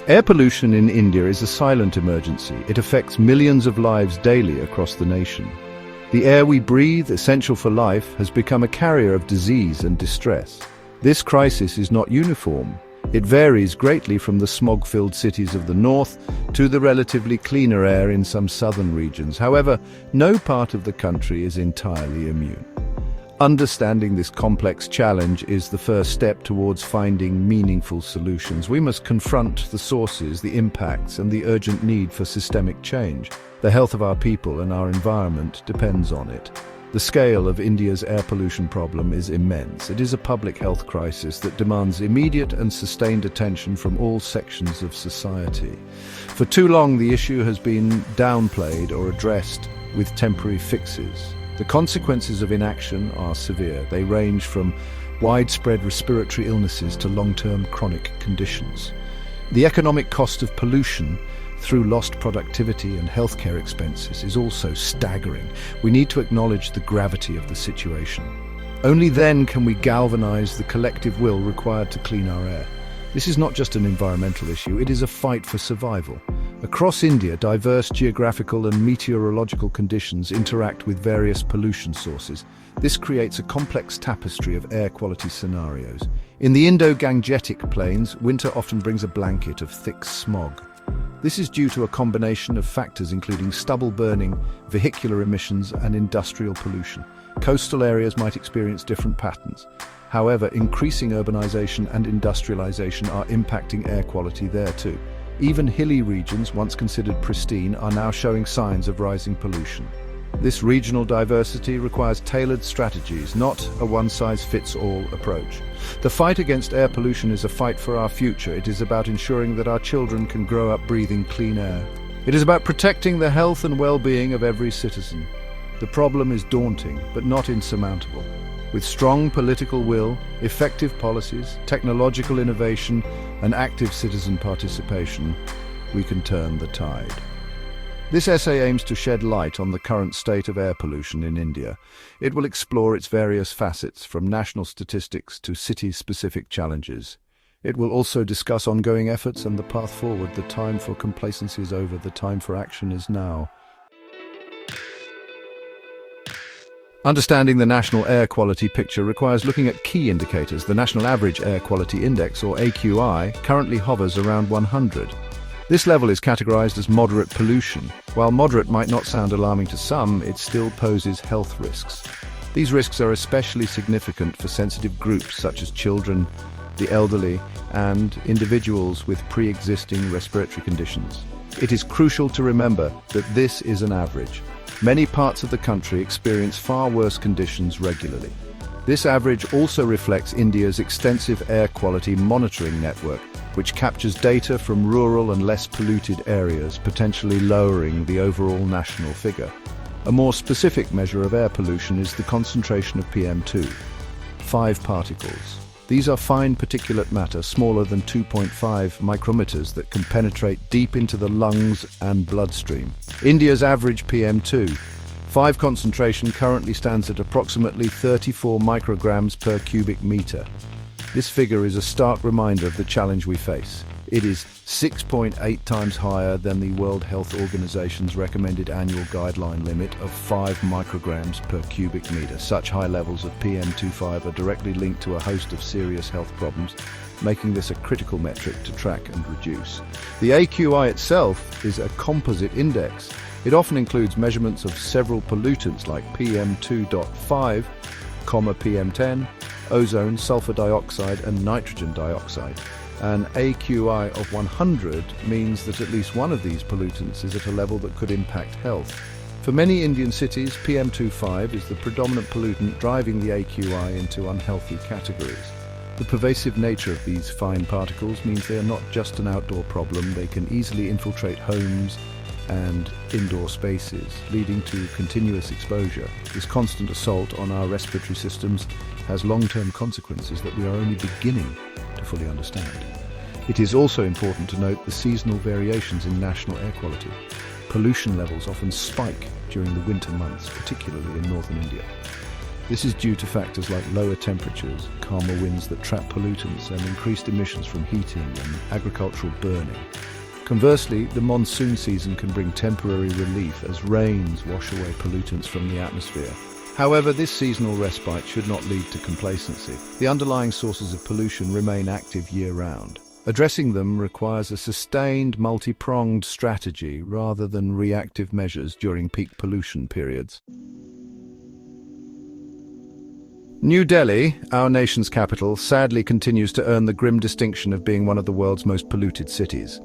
Air pollution in India is a silent emergency. It affects millions of lives daily across the nation. The air we breathe, essential for life, has become a carrier of disease and distress. This crisis is not uniform. It varies greatly from the smog-filled cities of the north to the relatively cleaner air in some southern regions. However, no part of the country is entirely immune. Understanding this complex challenge is the first step towards finding meaningful solutions. We must confront the sources, the impacts, and the urgent need for systemic change. The health of our people and our environment depends on it. The scale of India's air pollution problem is immense. It is a public health crisis that demands immediate and sustained attention from all sections of society. For too long, the issue has been downplayed or addressed with temporary fixes. The consequences of inaction are severe. They range from widespread respiratory illnesses to long-term chronic conditions. The economic cost of pollution through lost productivity and healthcare expenses is also staggering. We need to acknowledge the gravity of the situation. Only then can we galvanize the collective will required to clean our air. This is not just an environmental issue, it is a fight for survival. Across India, diverse geographical and meteorological conditions interact with various pollution sources. This creates a complex tapestry of air quality scenarios. In the Indo-Gangetic plains, winter often brings a blanket of thick smog. This is due to a combination of factors including stubble burning, vehicular emissions, and industrial pollution. Coastal areas might experience different patterns. However, increasing urbanization and industrialization are impacting air quality there too. Even hilly regions, once considered pristine, are now showing signs of rising pollution. This regional diversity requires tailored strategies, not a one-size-fits-all approach. The fight against air pollution is a fight for our future. It is about ensuring that our children can grow up breathing clean air. It is about protecting the health and well-being of every citizen. The problem is daunting, but not insurmountable. With strong political will, effective policies, technological innovation, and active citizen participation, we can turn the tide. This essay aims to shed light on the current state of air pollution in India. It will explore its various facets, from national statistics to city-specific challenges. It will also discuss ongoing efforts and the path forward. The time for complacency is over. The time for action is now. Understanding the national air quality picture requires looking at key indicators. The National Average Air Quality Index, or AQI, currently hovers around 100. This level is categorized as moderate pollution. While moderate might not sound alarming to some, it still poses health risks. These risks are especially significant for sensitive groups such as children, the elderly, and individuals with pre-existing respiratory conditions. It is crucial to remember that this is an average. Many parts of the country experience far worse conditions regularly. This average also reflects India's extensive air quality monitoring network, which captures data from rural and less polluted areas, potentially lowering the overall national figure. A more specific measure of air pollution is the concentration of PM2.5 particles. These are fine particulate matter, smaller than 2.5 micrometers, that can penetrate deep into the lungs and bloodstream. India's average PM2.5 concentration currently stands at approximately 34 micrograms per cubic meter. This figure is a stark reminder of the challenge we face. It is 6.8 times higher than the World Health Organization's recommended annual guideline limit of 5 micrograms per cubic meter. Such high levels of PM2.5 are directly linked to a host of serious health problems, making this a critical metric to track and reduce. The AQI itself is a composite index. It often includes measurements of several pollutants like PM2.5, PM10, ozone, sulfur dioxide, and nitrogen dioxide. An AQI of 100 means that at least one of these pollutants is at a level that could impact health. For many Indian cities, PM2.5 is the predominant pollutant, driving the AQI into unhealthy categories. The pervasive nature of these fine particles means they are not just an outdoor problem. They can easily infiltrate homes and indoor spaces, leading to continuous exposure. This constant assault on our respiratory systems has long-term consequences that we are only beginning to fully understand. It is also important to note the seasonal variations in national air quality. Pollution levels often spike during the winter months, particularly in northern India. This is due to factors like lower temperatures, calmer winds that trap pollutants, and increased emissions from heating and agricultural burning. Conversely, the monsoon season can bring temporary relief as rains wash away pollutants from the atmosphere. However, this seasonal respite should not lead to complacency. The underlying sources of pollution remain active year-round. Addressing them requires a sustained, multi-pronged strategy rather than reactive measures during peak pollution periods. New Delhi, our nation's capital, sadly continues to earn the grim distinction of being one of the world's most polluted cities.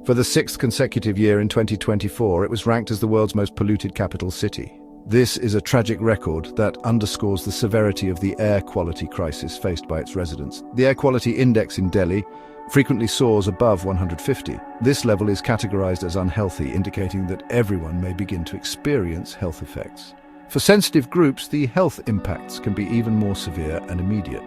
For the sixth consecutive year in 2024, it was ranked as the world's most polluted capital city. This is a tragic record that underscores the severity of the air quality crisis faced by its residents. The air quality index in Delhi frequently soars above 150. This level is categorized as unhealthy, indicating that everyone may begin to experience health effects. For sensitive groups, the health impacts can be even more severe and immediate.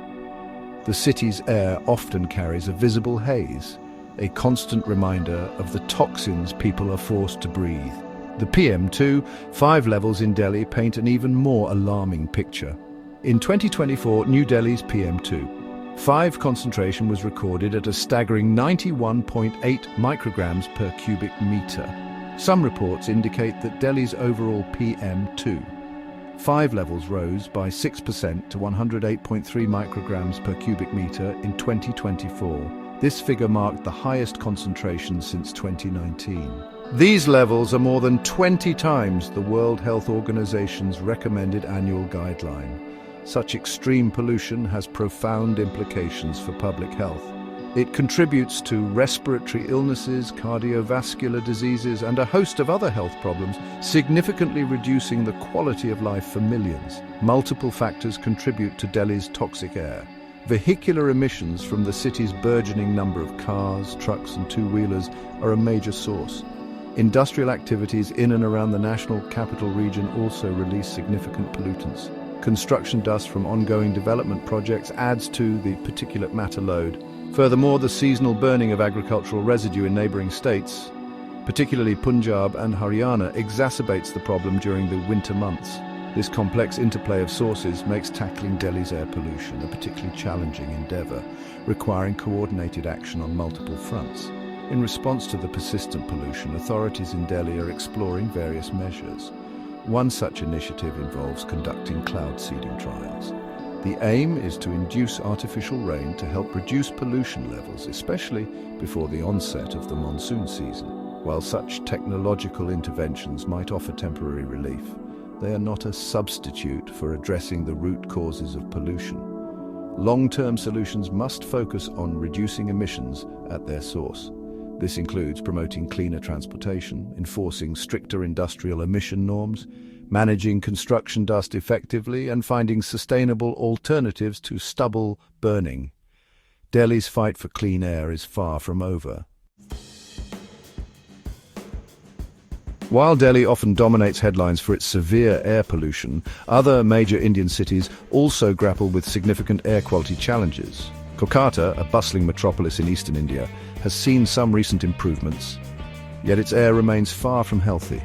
The city's air often carries a visible haze, a constant reminder of the toxins people are forced to breathe. The PM2.5 levels in Delhi paint an even more alarming picture. In 2024, New Delhi's PM2.5 concentration was recorded at a staggering 91.8 micrograms per cubic meter. Some reports indicate that Delhi's overall PM2.5 levels rose by 6% to 108.3 micrograms per cubic meter in 2024. This figure marked the highest concentration since 2019. These levels are more than 20 times the World Health Organization's recommended annual guideline. Such extreme pollution has profound implications for public health. It contributes to respiratory illnesses, cardiovascular diseases, and a host of other health problems, significantly reducing the quality of life for millions. Multiple factors contribute to Delhi's toxic air. Vehicular emissions from the city's burgeoning number of cars, trucks, and two-wheelers are a major source. Industrial activities in and around the national capital region also release significant pollutants. Construction dust from ongoing development projects adds to the particulate matter load. Furthermore, the seasonal burning of agricultural residue in neighboring states, particularly Punjab and Haryana, exacerbates the problem during the winter months. This complex interplay of sources makes tackling Delhi's air pollution a particularly challenging endeavour, requiring coordinated action on multiple fronts. In response to the persistent pollution, authorities in Delhi are exploring various measures. One such initiative involves conducting cloud seeding trials. The aim is to induce artificial rain to help reduce pollution levels, especially before the onset of the monsoon season. While such technological interventions might offer temporary relief, they are not a substitute for addressing the root causes of pollution. Long-term solutions must focus on reducing emissions at their source. This includes promoting cleaner transportation, enforcing stricter industrial emission norms, managing construction dust effectively, and finding sustainable alternatives to stubble burning. Delhi's fight for clean air is far from over. While Delhi often dominates headlines for its severe air pollution, other major Indian cities also grapple with significant air quality challenges. Kolkata, a bustling metropolis in eastern India, has seen some recent improvements, yet its air remains far from healthy.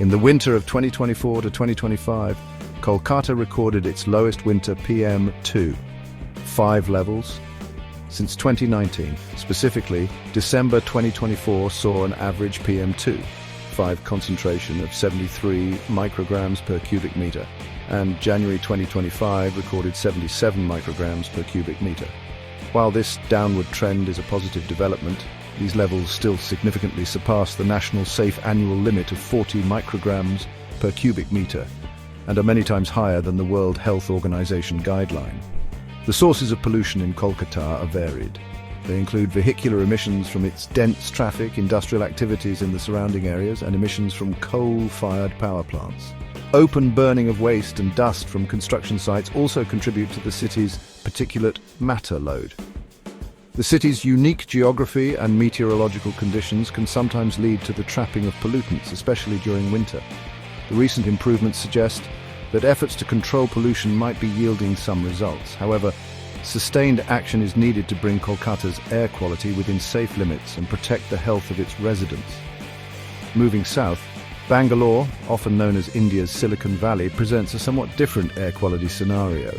In the winter of 2024 to 2025, Kolkata recorded its lowest winter PM2.5 levels since 2019. Specifically, December 2024 saw an average PM2.5 concentration of 73 micrograms per cubic meter, and January 2025 recorded 77 micrograms per cubic meter. While this downward trend is a positive development, these levels still significantly surpass the national safe annual limit of 40 micrograms per cubic meter, and are many times higher than the World Health Organization guideline. The sources of pollution in Kolkata are varied. They include vehicular emissions from its dense traffic, industrial activities in the surrounding areas, and emissions from coal-fired power plants. Open burning of waste and dust from construction sites also contribute to the city's particulate matter load. The city's unique geography and meteorological conditions can sometimes lead to the trapping of pollutants, especially during winter. The recent improvements suggest that efforts to control pollution might be yielding some results. However, sustained action is needed to bring Kolkata's air quality within safe limits and protect the health of its residents. Moving south, Bangalore, often known as India's Silicon Valley, presents a somewhat different air quality scenario.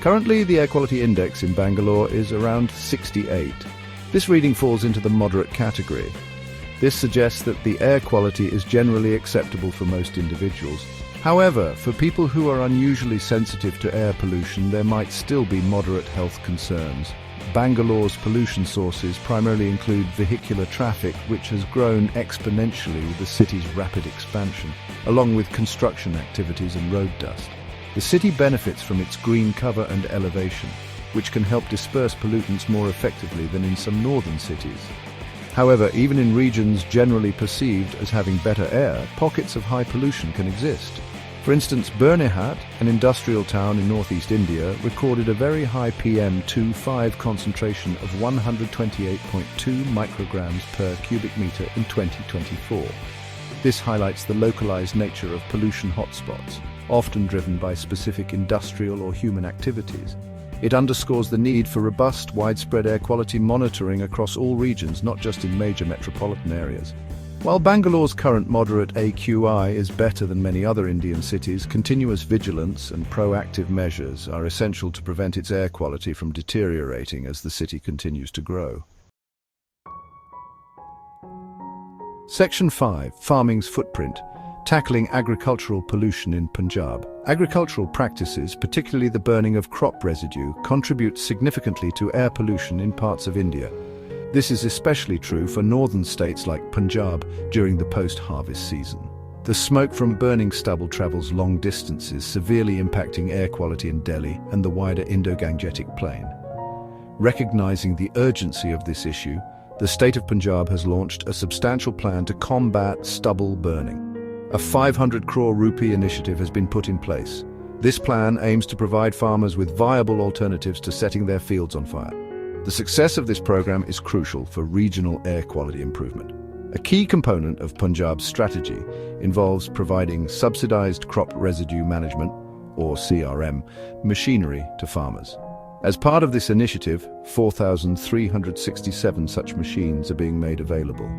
Currently, the air quality index in Bangalore is around 68. This reading falls into the moderate category. This suggests that the air quality is generally acceptable for most individuals. However, for people who are unusually sensitive to air pollution, there might still be moderate health concerns. Bangalore's pollution sources primarily include vehicular traffic, which has grown exponentially with the city's rapid expansion, along with construction activities and road dust. The city benefits from its green cover and elevation, which can help disperse pollutants more effectively than in some northern cities. However, even in regions generally perceived as having better air, pockets of high pollution can exist. For instance, Bernihat, an industrial town in northeast India, recorded a very high PM2.5 concentration of 128.2 micrograms per cubic meter in 2024. This highlights the localized nature of pollution hotspots, often driven by specific industrial or human activities. It underscores the need for robust, widespread air quality monitoring across all regions, not just in major metropolitan areas. While Bangalore's current moderate AQI is better than many other Indian cities, continuous vigilance and proactive measures are essential to prevent its air quality from deteriorating as the city continues to grow. Section 5. Farming's Footprint. Tackling agricultural pollution in Punjab. Agricultural practices, particularly the burning of crop residue, contribute significantly to air pollution in parts of India. This is especially true for northern states like Punjab during the post-harvest season. The smoke from burning stubble travels long distances, severely impacting air quality in Delhi and the wider Indo-Gangetic Plain. Recognizing the urgency of this issue, the state of Punjab has launched a substantial plan to combat stubble burning. A 500 crore rupee initiative has been put in place. This plan aims to provide farmers with viable alternatives to setting their fields on fire. The success of this program is crucial for regional air quality improvement. A key component of Punjab's strategy involves providing subsidized crop residue management, or CRM, machinery to farmers. As part of this initiative, 4,367 such machines are being made available.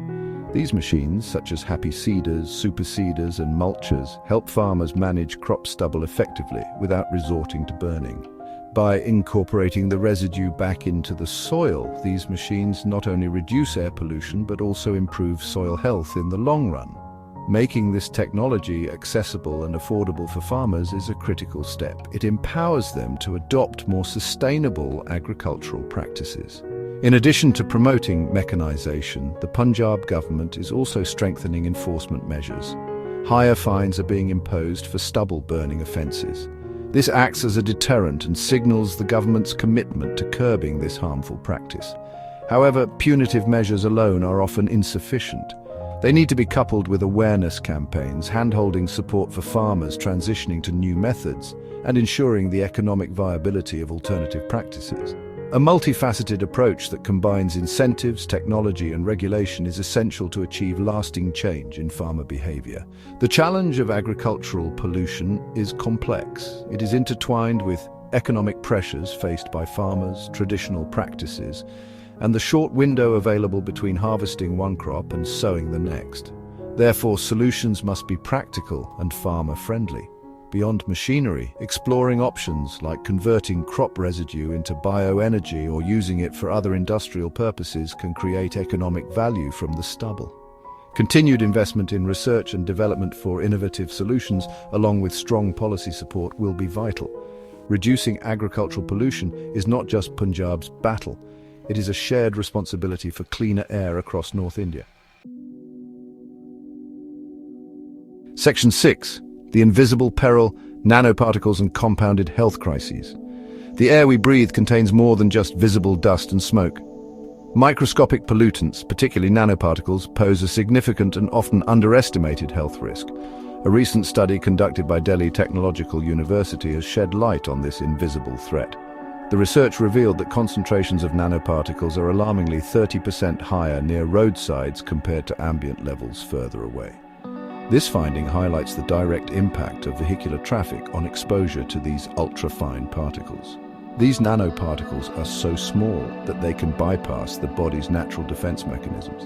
These machines, such as happy seeders, super seeders, and mulchers, help farmers manage crop stubble effectively without resorting to burning. By incorporating the residue back into the soil, these machines not only reduce air pollution but also improve soil health in the long run. Making this technology accessible and affordable for farmers is a critical step. It empowers them to adopt more sustainable agricultural practices. In addition to promoting mechanization, the Punjab government is also strengthening enforcement measures. Higher fines are being imposed for stubble burning offences. This acts as a deterrent and signals the government's commitment to curbing this harmful practice. However, punitive measures alone are often insufficient. They need to be coupled with awareness campaigns, hand-holding support for farmers transitioning to new methods, and ensuring the economic viability of alternative practices. A multifaceted approach that combines incentives, technology, and regulation is essential to achieve lasting change in farmer behavior. The challenge of agricultural pollution is complex. It is intertwined with economic pressures faced by farmers, traditional practices, and the short window available between harvesting one crop and sowing the next. Therefore, solutions must be practical and farmer-friendly. Beyond machinery, exploring options like converting crop residue into bioenergy or using it for other industrial purposes can create economic value from the stubble. Continued investment in research and development for innovative solutions, along with strong policy support, will be vital. Reducing agricultural pollution is not just Punjab's battle. It is a shared responsibility for cleaner air across North India. Section 6. The invisible peril, nanoparticles and compounded health crises. The air we breathe contains more than just visible dust and smoke. Microscopic pollutants, particularly nanoparticles, pose a significant and often underestimated health risk. A recent study conducted by Delhi Technological University has shed light on this invisible threat. The research revealed that concentrations of nanoparticles are alarmingly 30% higher near roadsides compared to ambient levels further away. This finding highlights the direct impact of vehicular traffic on exposure to these ultrafine particles. These nanoparticles are so small that they can bypass the body's natural defense mechanisms.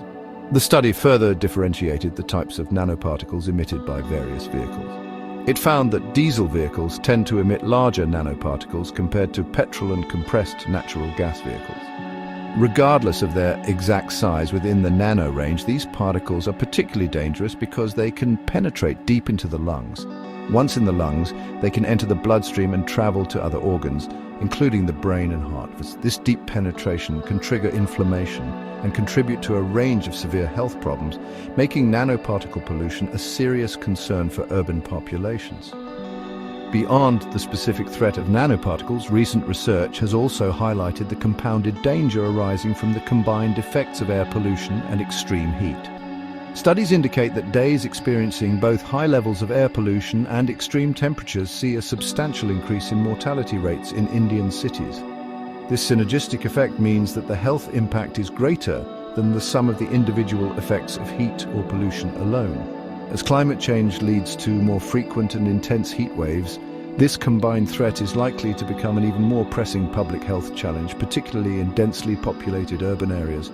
The study further differentiated the types of nanoparticles emitted by various vehicles. It found that diesel vehicles tend to emit larger nanoparticles compared to petrol and compressed natural gas vehicles. Regardless of their exact size within the nano range, these particles are particularly dangerous because they can penetrate deep into the lungs. Once in the lungs, they can enter the bloodstream and travel to other organs, including the brain and heart. This deep penetration can trigger inflammation and contribute to a range of severe health problems, making nanoparticle pollution a serious concern for urban populations. Beyond the specific threat of nanoparticles, recent research has also highlighted the compounded danger arising from the combined effects of air pollution and extreme heat. Studies indicate that days experiencing both high levels of air pollution and extreme temperatures see a substantial increase in mortality rates in Indian cities. This synergistic effect means that the health impact is greater than the sum of the individual effects of heat or pollution alone. As climate change leads to more frequent and intense heat waves, this combined threat is likely to become an even more pressing public health challenge, particularly in densely populated urban areas.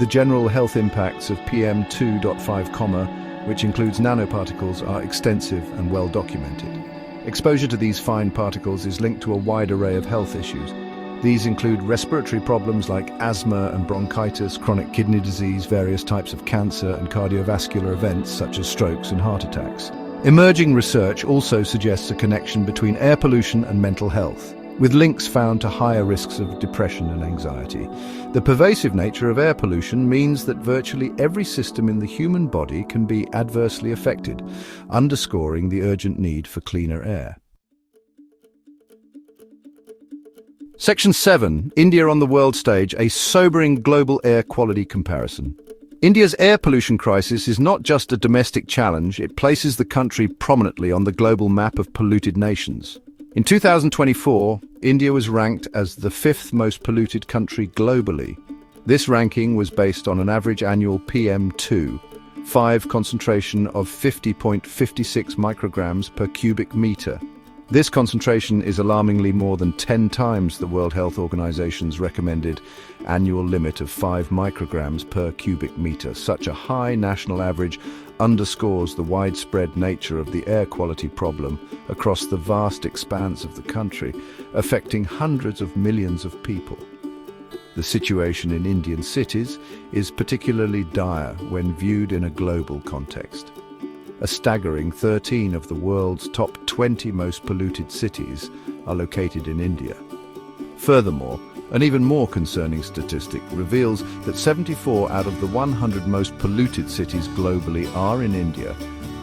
The general health impacts of PM2.5, which includes nanoparticles, are extensive and well documented. Exposure to these fine particles is linked to a wide array of health issues. These include respiratory problems like asthma and bronchitis, chronic kidney disease, various types of cancer, and cardiovascular events such as strokes and heart attacks. Emerging research also suggests a connection between air pollution and mental health, with links found to higher risks of depression and anxiety. The pervasive nature of air pollution means that virtually every system in the human body can be adversely affected, underscoring the urgent need for cleaner air. Section 7. India on the world stage, a sobering global air quality comparison. India's air pollution crisis is not just a domestic challenge, it places the country prominently on the global map of polluted nations. In 2024, India was ranked as the 5th most polluted country globally. This ranking was based on an average annual PM2.5 concentration of 50.56 micrograms per cubic meter. This concentration is alarmingly more than 10 times the World Health Organization's recommended annual limit of 5 micrograms per cubic meter. Such a high national average underscores the widespread nature of the air quality problem across the vast expanse of the country, affecting hundreds of millions of people. The situation in Indian cities is particularly dire when viewed in a global context. A staggering 13 of the world's top 20 most polluted cities are located in India. Furthermore, an even more concerning statistic reveals that 74 out of the 100 most polluted cities globally are in India,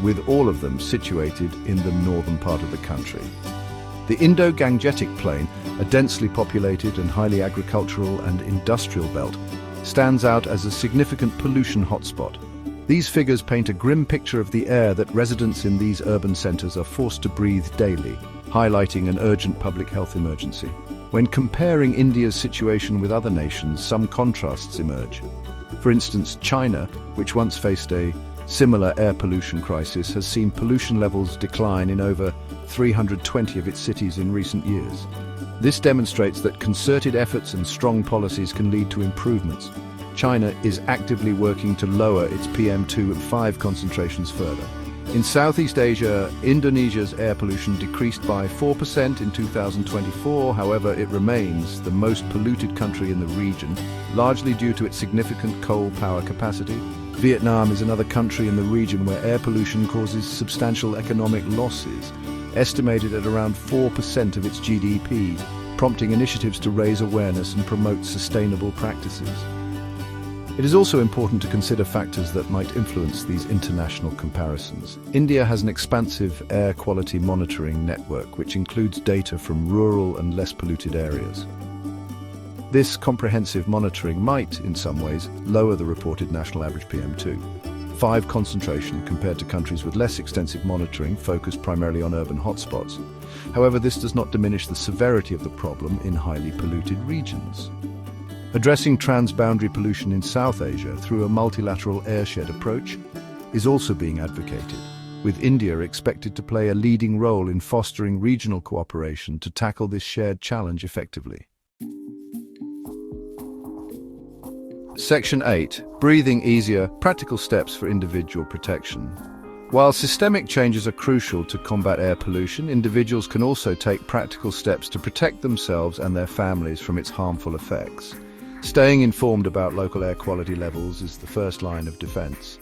with all of them situated in the northern part of the country. The Indo-Gangetic Plain, a densely populated and highly agricultural and industrial belt, stands out as a significant pollution hotspot. These figures paint a grim picture of the air that residents in these urban centers are forced to breathe daily, highlighting an urgent public health emergency. When comparing India's situation with other nations, some contrasts emerge. For instance, China, which once faced a similar air pollution crisis, has seen pollution levels decline in over 320 of its cities in recent years. This demonstrates that concerted efforts and strong policies can lead to improvements. China is actively working to lower its PM2.5 concentrations further. In Southeast Asia, Indonesia's air pollution decreased by 4% in 2024. However, it remains the most polluted country in the region, largely due to its significant coal power capacity. Vietnam is another country in the region where air pollution causes substantial economic losses, estimated at around 4% of its GDP, prompting initiatives to raise awareness and promote sustainable practices. It is also important to consider factors that might influence these international comparisons. India has an expansive air quality monitoring network which includes data from rural and less polluted areas. This comprehensive monitoring might, in some ways, lower the reported national average PM2.5 concentration compared to countries with less extensive monitoring focused primarily on urban hotspots. However, this does not diminish the severity of the problem in highly polluted regions. Addressing transboundary pollution in South Asia through a multilateral airshed approach is also being advocated, with India expected to play a leading role in fostering regional cooperation to tackle this shared challenge effectively. Section 8. Breathing easier, practical steps for individual protection. While systemic changes are crucial to combat air pollution, individuals can also take practical steps to protect themselves and their families from its harmful effects. Staying informed about local air quality levels is the first line of defense.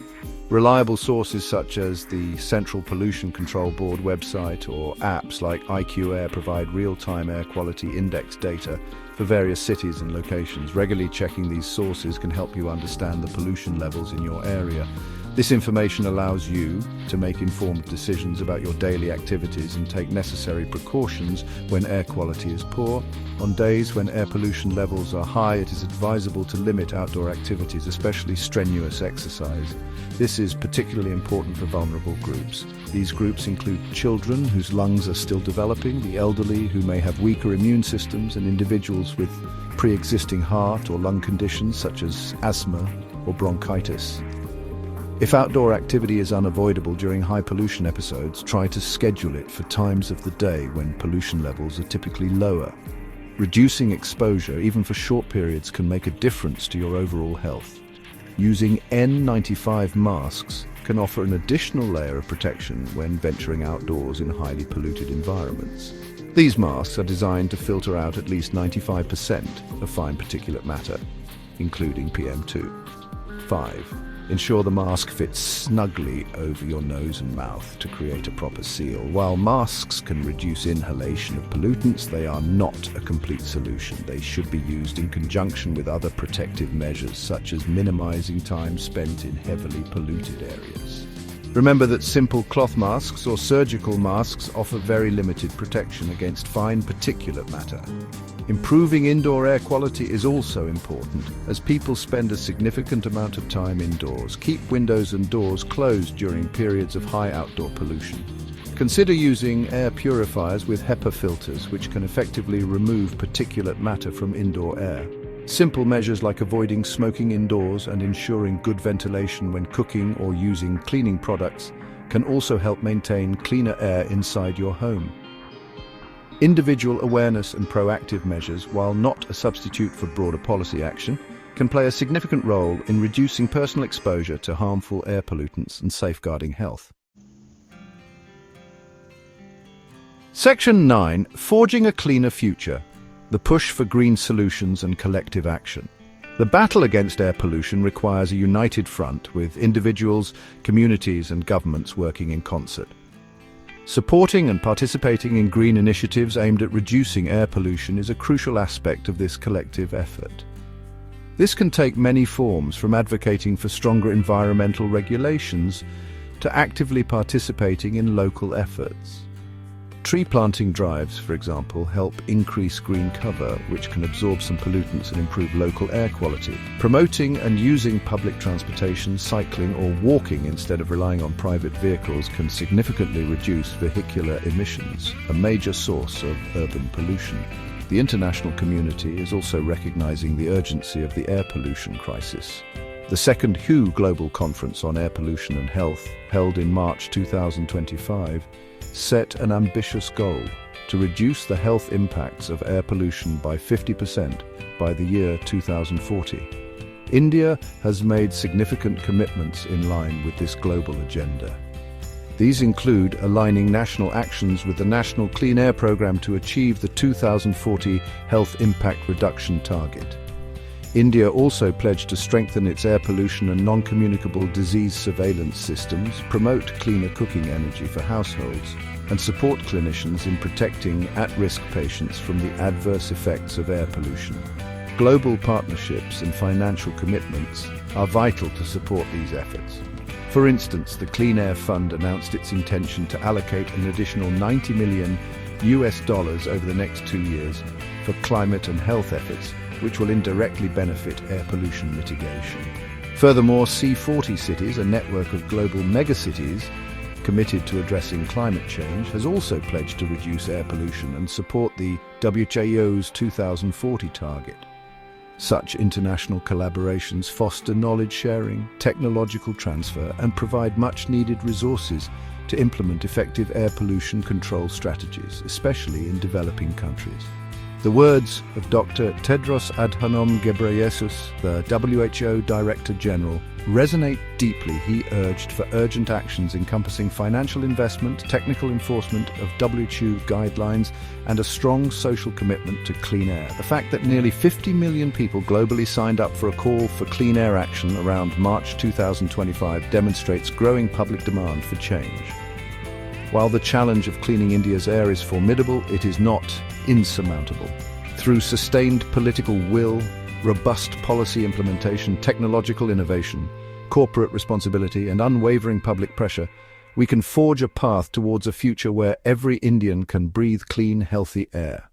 Reliable sources such as the Central Pollution Control Board website or apps like IQ Air provide real-time air quality index data for various cities and locations. Regularly checking these sources can help you understand the pollution levels in your area. This information allows you to make informed decisions about your daily activities and take necessary precautions when air quality is poor. On days when air pollution levels are high, it is advisable to limit outdoor activities, especially strenuous exercise. This is particularly important for vulnerable groups. These groups include children whose lungs are still developing, the elderly who may have weaker immune systems, and individuals with pre-existing heart or lung conditions such as asthma or bronchitis. If outdoor activity is unavoidable during high pollution episodes, try to schedule it for times of the day when pollution levels are typically lower. Reducing exposure, even for short periods, can make a difference to your overall health. Using N95 masks can offer an additional layer of protection when venturing outdoors in highly polluted environments. These masks are designed to filter out at least 95% of fine particulate matter, including PM2. 5. Ensure the mask fits snugly over your nose and mouth to create a proper seal. While masks can reduce inhalation of pollutants, they are not a complete solution. They should be used in conjunction with other protective measures, such as minimizing time spent in heavily polluted areas. Remember that simple cloth masks or surgical masks offer very limited protection against fine particulate matter. Improving indoor air quality is also important, as people spend a significant amount of time indoors. Keep windows and doors closed during periods of high outdoor pollution. Consider using air purifiers with HEPA filters, which can effectively remove particulate matter from indoor air. Simple measures like avoiding smoking indoors and ensuring good ventilation when cooking or using cleaning products can also help maintain cleaner air inside your home. Individual awareness and proactive measures, while not a substitute for broader policy action, can play a significant role in reducing personal exposure to harmful air pollutants and safeguarding health. Section 9. Forging a Cleaner Future. The push for green solutions and collective action. The battle against air pollution requires a united front, with individuals, communities and governments working in concert. Supporting and participating in green initiatives aimed at reducing air pollution is a crucial aspect of this collective effort. This can take many forms, from advocating for stronger environmental regulations to actively participating in local efforts. Tree planting drives, for example, help increase green cover, which can absorb some pollutants and improve local air quality. Promoting and using public transportation, cycling or walking instead of relying on private vehicles can significantly reduce vehicular emissions, a major source of urban pollution. The international community is also recognizing the urgency of the air pollution crisis. The second WHO Global Conference on Air Pollution and Health, held in March 2025, set an ambitious goal to reduce the health impacts of air pollution by 50% by the year 2040. India has made significant commitments in line with this global agenda. These include aligning national actions with the National Clean Air Programme to achieve the 2040 health impact reduction target. India also pledged to strengthen its air pollution and non-communicable disease surveillance systems, promote cleaner cooking energy for households, and support clinicians in protecting at-risk patients from the adverse effects of air pollution. Global partnerships and financial commitments are vital to support these efforts. For instance, the Clean Air Fund announced its intention to allocate an additional $90 million over the next 2 years for climate and health efforts, which will indirectly benefit air pollution mitigation. Furthermore, C40 Cities, a network of global megacities committed to addressing climate change, has also pledged to reduce air pollution and support the WHO's 2040 target. Such international collaborations foster knowledge sharing, technological transfer, and provide much-needed resources to implement effective air pollution control strategies, especially in developing countries. The words of Dr. Tedros Adhanom Ghebreyesus, the WHO Director General, resonate deeply. He urged for urgent actions encompassing financial investment, technical enforcement of WHO guidelines, and a strong social commitment to clean air. The fact that nearly 50 million people globally signed up for a call for clean air action around March 2025 demonstrates growing public demand for change. While the challenge of cleaning India's air is formidable, it is not insurmountable. Through sustained political will, robust policy implementation, technological innovation, corporate responsibility, and unwavering public pressure, we can forge a path towards a future where every Indian can breathe clean, healthy air.